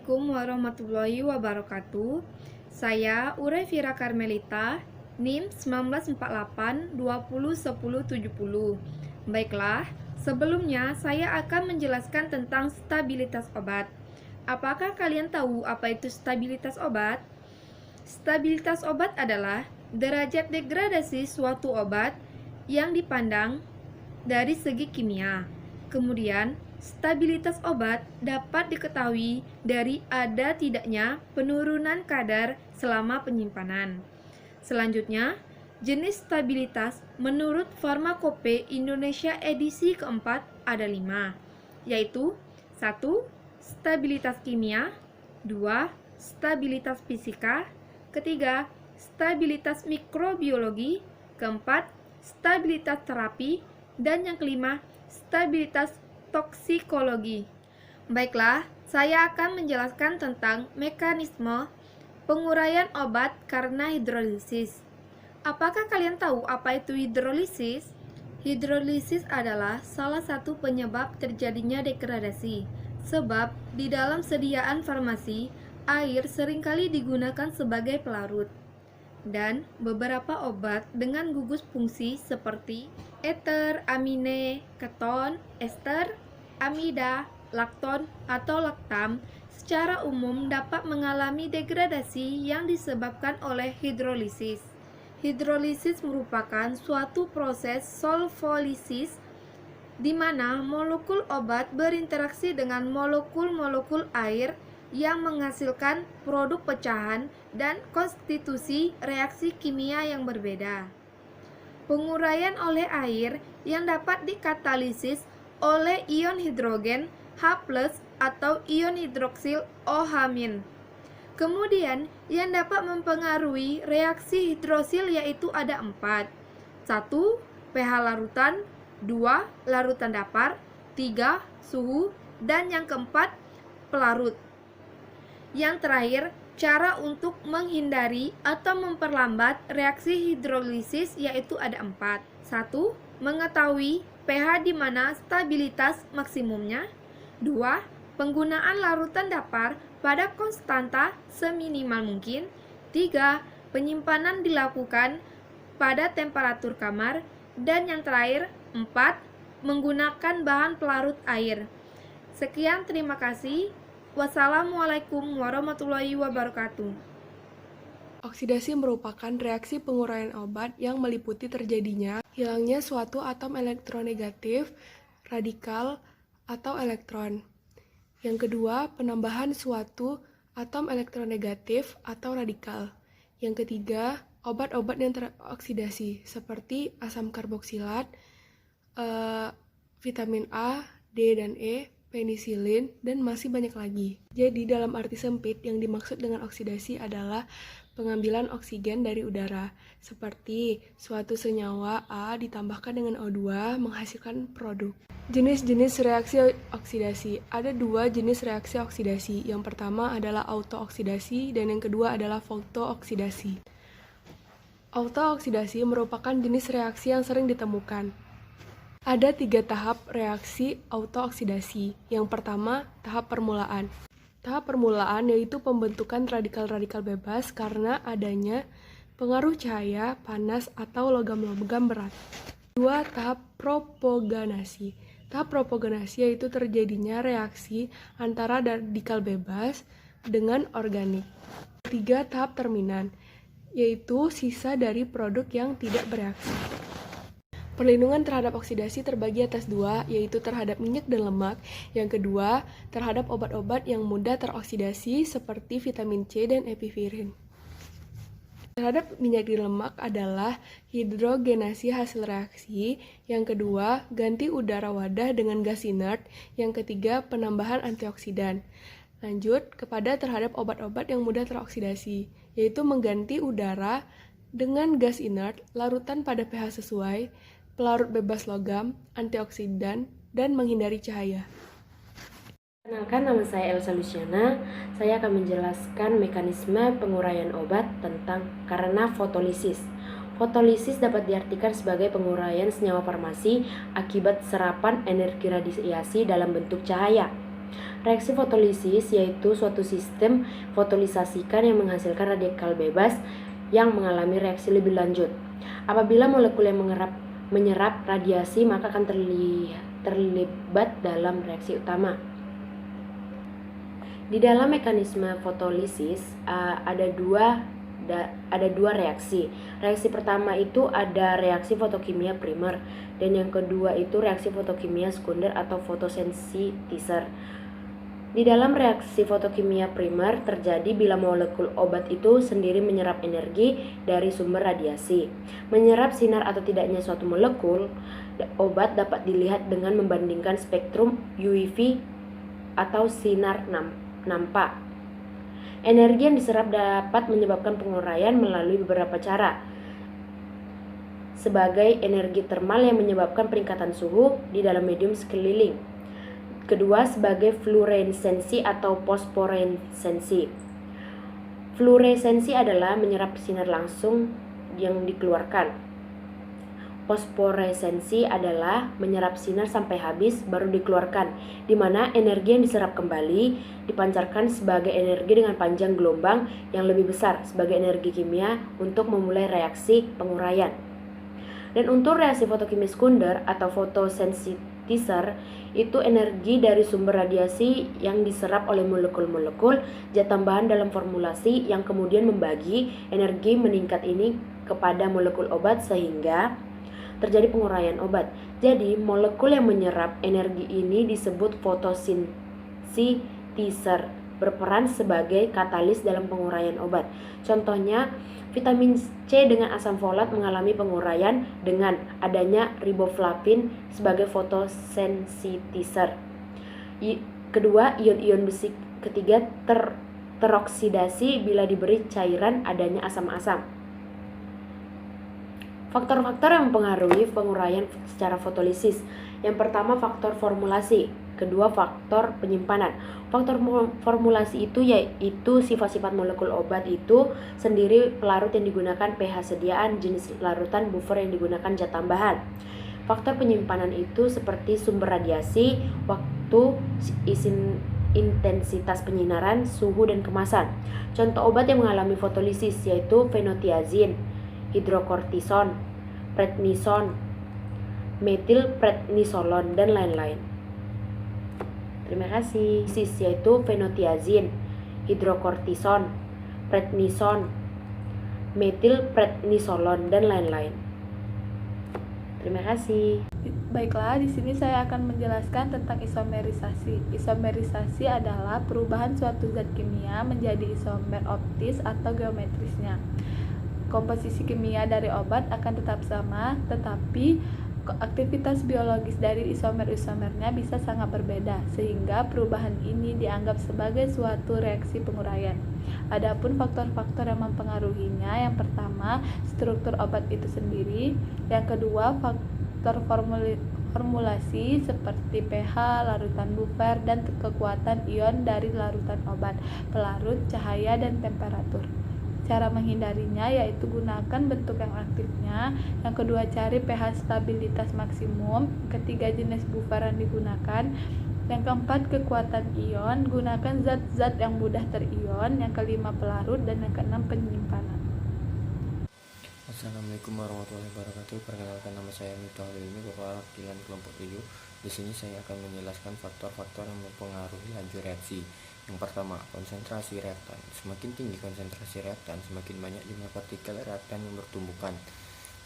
Assalamualaikum warahmatullahi wabarakatuh. Saya Ure Vira Karmelita, NIM 1948-201070. Baiklah, sebelumnya saya akan menjelaskan tentang stabilitas obat. Apakah kalian tahu apa itu stabilitas obat? Stabilitas obat adalah derajat degradasi suatu obat yang dipandang dari segi kimia. Kemudian, stabilitas obat dapat diketahui dari ada tidaknya penurunan kadar selama penyimpanan. Selanjutnya, jenis stabilitas menurut Farmakope Indonesia edisi keempat ada 5, yaitu 1. Stabilitas kimia, 2. Stabilitas fisika, ketiga, stabilitas mikrobiologi, keempat, stabilitas terapi, dan yang kelima, stabilitas toksikologi. Baiklah, saya akan menjelaskan tentang mekanisme penguraian obat karena hidrolisis. Apakah kalian tahu apa itu hidrolisis? Hidrolisis adalah salah satu penyebab terjadinya degradasi, sebab di dalam sediaan farmasi, air seringkali digunakan sebagai pelarut. Dan beberapa obat dengan gugus fungsi seperti eter, amine, keton, ester, amida, lakton, atau laktam secara umum dapat mengalami degradasi yang disebabkan oleh hidrolisis. Hidrolisis merupakan suatu proses solvolisis di mana molekul obat berinteraksi dengan molekul-molekul air yang menghasilkan produk pecahan dan konstitusi reaksi kimia yang berbeda. Penguraian oleh air yang dapat dikatalisis oleh ion hidrogen H+ atau ion hidroksil OH-. Kemudian, yang dapat mempengaruhi reaksi hidrosil yaitu ada 4. 1. pH larutan, 2. larutan datar, 3. suhu, dan yang keempat, pelarut. Yang terakhir, cara untuk menghindari atau memperlambat reaksi hidrolisis yaitu ada 4. 1. Mengetahui pH di mana stabilitas maksimumnya. 2. Penggunaan larutan datar pada konstanta seminimal mungkin. 3. Penyimpanan dilakukan pada temperatur kamar. Dan yang terakhir, 4. Menggunakan bahan pelarut air. Sekian, terima kasih. Wassalamualaikum warahmatullahi wabarakatuh. Oksidasi merupakan reaksi penguraian obat yang meliputi terjadinya hilangnya suatu atom elektronegatif, radikal, atau elektron. Yang kedua, penambahan suatu atom elektronegatif atau radikal. Yang ketiga, obat-obat yang teroksidasi seperti asam karboksilat, vitamin A, D, dan E, penisilin, dan masih banyak lagi. Jadi dalam arti sempit yang dimaksud dengan oksidasi adalah pengambilan oksigen dari udara, seperti suatu senyawa A ditambahkan dengan O2 menghasilkan produk. Jenis-jenis reaksi oksidasi. Ada 2 jenis reaksi oksidasi. Yang pertama adalah autooksidasi dan yang kedua adalah fotooksidasi. Autooksidasi merupakan jenis reaksi yang sering ditemukan. Ada 3 tahap reaksi autooksidasi. Yang pertama, tahap permulaan. Tahap permulaan yaitu pembentukan radikal-radikal bebas karena adanya pengaruh cahaya, panas, atau logam-logam berat. 2. Tahap propaganasi. Tahap propaganasi yaitu terjadinya reaksi antara radikal bebas dengan organik. 3. Tahap terminan, yaitu sisa dari produk yang tidak bereaksi. Perlindungan terhadap oksidasi terbagi atas 2, yaitu terhadap minyak dan lemak. Yang kedua, terhadap obat-obat yang mudah teroksidasi seperti vitamin C dan epivirin. Terhadap minyak dan lemak adalah hidrogenasi hasil reaksi. Yang kedua, ganti udara wadah dengan gas inert. Yang ketiga, penambahan antioksidan. Lanjut kepada terhadap obat-obat yang mudah teroksidasi, yaitu mengganti udara dengan gas inert, larutan pada pH sesuai, pelarut bebas logam, antioksidan, dan menghindari cahaya. Perkenalkan, nama saya Elsa Luciana. Saya akan menjelaskan mekanisme penguraian obat karena fotolisis. Fotolisis dapat diartikan sebagai penguraian senyawa farmasi akibat serapan energi radiasi dalam bentuk cahaya. Reaksi fotolisis yaitu suatu sistem fotolisasikan yang menghasilkan radikal bebas yang mengalami reaksi lebih lanjut. Apabila molekul yang menyerap radiasi maka akan terlibat dalam reaksi utama. Di dalam mekanisme fotolisis ada dua reaksi. Reaksi pertama itu ada reaksi fotokimia primer dan yang kedua itu reaksi fotokimia sekunder atau fotosensitizer. Di dalam reaksi fotokimia primer terjadi bila molekul obat itu sendiri menyerap energi dari sumber radiasi. Menyerap sinar atau tidaknya suatu molekul obat dapat dilihat dengan membandingkan spektrum UV atau sinar nampak. Energi yang diserap dapat menyebabkan penguraian melalui beberapa cara. Sebagai energi termal yang menyebabkan peningkatan suhu di dalam medium sekeliling. Kedua, sebagai fluoresensi atau fosforesensi. Fluoresensi adalah menyerap sinar langsung yang dikeluarkan. Fosforesensi adalah menyerap sinar sampai habis baru dikeluarkan, di mana energi yang diserap kembali dipancarkan sebagai energi dengan panjang gelombang yang lebih besar sebagai energi kimia untuk memulai reaksi penguraian. Dan untuk reaksi fotokimia sekunder atau fotosensitizer itu energi dari sumber radiasi yang diserap oleh molekul-molekul zat tambahan dalam formulasi yang kemudian membagi energi meningkat ini kepada molekul obat sehingga terjadi penguraian obat. Jadi molekul yang menyerap energi ini disebut fotosensitizer, berperan sebagai katalis dalam penguraian obat. Contohnya, vitamin C dengan asam folat mengalami penguraian dengan adanya riboflavin sebagai fotosensitizer. Kedua, ion-ion besi ketiga teroksidasi bila diberi cairan adanya asam-asam. Faktor-faktor yang mempengaruhi penguraian secara fotolisis. Yang pertama, faktor formulasi. Kedua, faktor penyimpanan. Faktor formulasi itu yaitu sifat-sifat molekul obat itu sendiri, pelarut yang digunakan, pH sediaan, jenis larutan, buffer yang digunakan, zat tambahan. Faktor penyimpanan itu seperti sumber radiasi, waktu, intensitas penyinaran, suhu, dan kemasan. Contoh obat yang mengalami fotolisis yaitu fenotiazin, hidrokortison, prednison, metilprednisolon, dan lain-lain. Terima kasih. Yaitu fenotiazin, hidrokortison, prednison, metilprednisolon, dan lain-lain. Terima kasih. Baiklah, di sini saya akan menjelaskan tentang isomerisasi. Isomerisasi adalah perubahan suatu zat kimia menjadi isomer optis atau geometrisnya. Komposisi kimia dari obat akan tetap sama, tetapi aktivitas biologis dari isomer-isomernya bisa sangat berbeda, sehingga perubahan ini dianggap sebagai suatu reaksi penguraian. Adapun faktor-faktor yang mempengaruhinya, yang pertama, struktur obat itu sendiri, yang kedua, faktor formulasi seperti pH, larutan buffer, dan kekuatan ion dari larutan obat, pelarut, cahaya, dan temperatur. Cara menghindarinya yaitu gunakan bentuk yang aktifnya. Yang kedua, cari pH stabilitas maksimum. Ketiga, jenis buffer yang digunakan. Yang keempat, kekuatan ion. Gunakan zat-zat yang mudah terion. Yang kelima, pelarut. Dan yang keenam, penyimpanan. Assalamualaikum warahmatullahi wabarakatuh. Perkenalkan, nama saya Miftah ini, Kepala Wakilan Kelompok 7. Di sini saya akan menjelaskan faktor-faktor yang mempengaruhi laju reaksi. Yang pertama, konsentrasi reaktan. Semakin tinggi konsentrasi reaktan, semakin banyak jumlah partikel reaktan yang bertumbukan,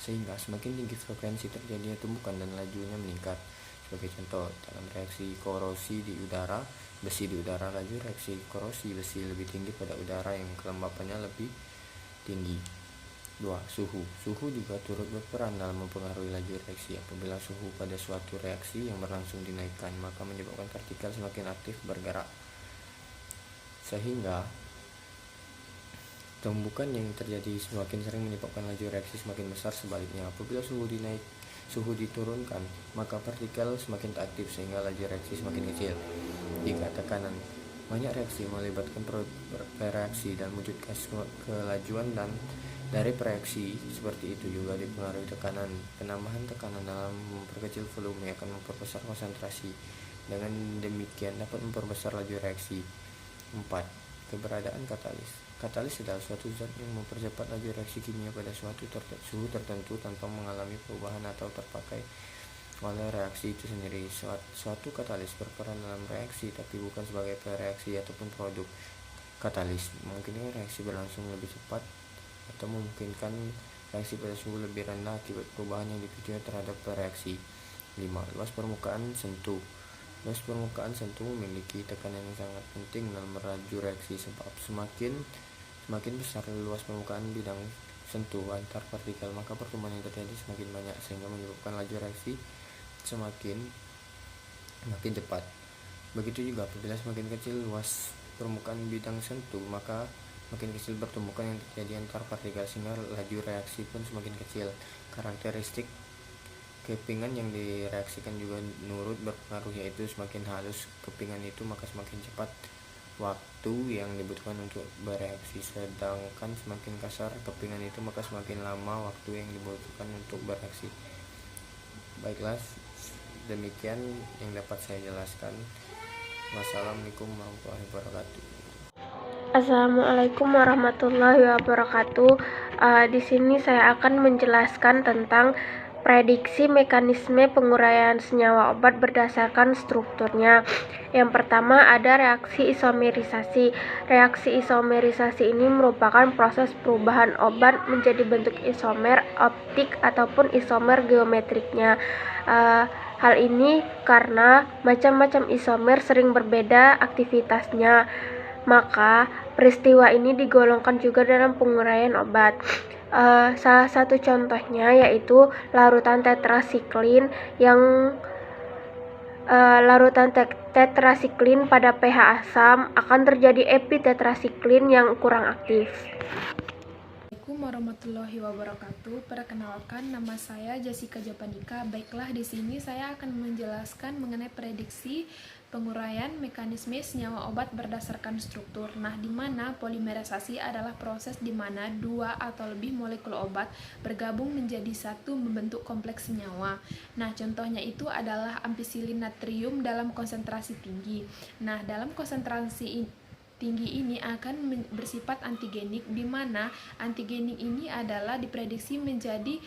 sehingga semakin tinggi frekuensi terjadinya tumbukan dan lajunya meningkat. Sebagai contoh, dalam reaksi korosi di udara, besi di udara, laju reaksi korosi besi lebih tinggi pada udara yang kelembapannya lebih tinggi. 2. Suhu. Suhu juga turut berperan dalam mempengaruhi laju reaksi. Apabila suhu pada suatu reaksi yang berlangsung dinaikkan, maka menyebabkan partikel semakin aktif bergerak, sehingga tumbukan yang terjadi semakin sering menyebabkan laju reaksi semakin besar. Sebaliknya, apabila suhu diturunkan, maka partikel semakin tak aktif sehingga laju reaksi semakin kecil. 3. Tekanan. Banyak reaksi melibatkan bereaksi dan wujud kelajuan dan dari reaksi seperti itu juga dipengaruhi tekanan. Penambahan tekanan dalam memperkecil volume akan memperbesar konsentrasi Dengan demikian dapat memperbesar laju reaksi. 4. Keberadaan katalis. Katalis adalah suatu zat yang mempercepat laju reaksi kimia pada suatu suhu tertentu tanpa mengalami perubahan atau terpakai oleh reaksi itu sendiri. Suatu katalis berperan dalam reaksi tapi bukan sebagai pereaksi ataupun produk. Katalis memungkinkan reaksi berlangsung lebih cepat atau memungkinkan reaksi pada suhu lebih rendah akibat perubahan yang dipicu terhadap reaksi. 5. Luas permukaan sentuh. Luas permukaan sentuh memiliki tekanan yang sangat penting dalam laju reaksi, sebab semakin besar luas permukaan bidang sentuh antar partikel, maka pertumbuhan yang terjadi semakin banyak, sehingga menyebabkan laju reaksi makin cepat. Begitu juga apabila semakin kecil luas permukaan bidang sentuh, maka makin kecil pertumbuhan yang terjadi antar partikel, sehingga laju reaksi pun semakin kecil. Karakteristik kepingan yang direaksikan juga nurut berpengaruh, yaitu semakin halus kepingan itu maka semakin cepat waktu yang dibutuhkan untuk bereaksi, sedangkan semakin kasar kepingan itu maka semakin lama waktu yang dibutuhkan untuk bereaksi. Baiklah, demikian yang dapat saya jelaskan. Wassalamualaikum warahmatullahi wabarakatuh. Assalamualaikum warahmatullahi wabarakatuh. Di sini saya akan menjelaskan tentang prediksi mekanisme penguraian senyawa obat berdasarkan strukturnya. Yang pertama ada reaksi isomerisasi. Reaksi isomerisasi ini merupakan proses perubahan obat menjadi bentuk isomer optik ataupun isomer geometriknya. Hal ini karena macam-macam isomer sering berbeda aktivitasnya. Maka peristiwa ini digolongkan juga dalam penguraian obat. Salah satu contohnya yaitu larutan tetrasiklin yang larutan tetrasiklin pada pH asam akan terjadi epitetrasiklin yang kurang aktif. Assalamualaikum warahmatullahi wabarakatuh. Perkenalkan, nama saya Jessica Japanika. Baiklah, di sini saya akan menjelaskan mengenai prediksi penguraian mekanisme senyawa obat berdasarkan struktur. Nah, di mana polimerisasi adalah proses di mana dua atau lebih molekul obat bergabung menjadi satu membentuk kompleks senyawa. Nah, contohnya itu adalah ampisilin natrium dalam konsentrasi tinggi. Nah, dalam konsentrasi tinggi ini akan bersifat antigenik, di mana antigenik ini adalah diprediksi menjadi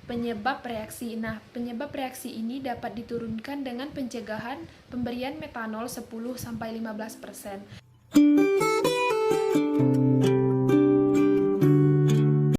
penyebab reaksi. Nah, penyebab reaksi ini dapat diturunkan dengan pencegahan pemberian metanol 10-15%.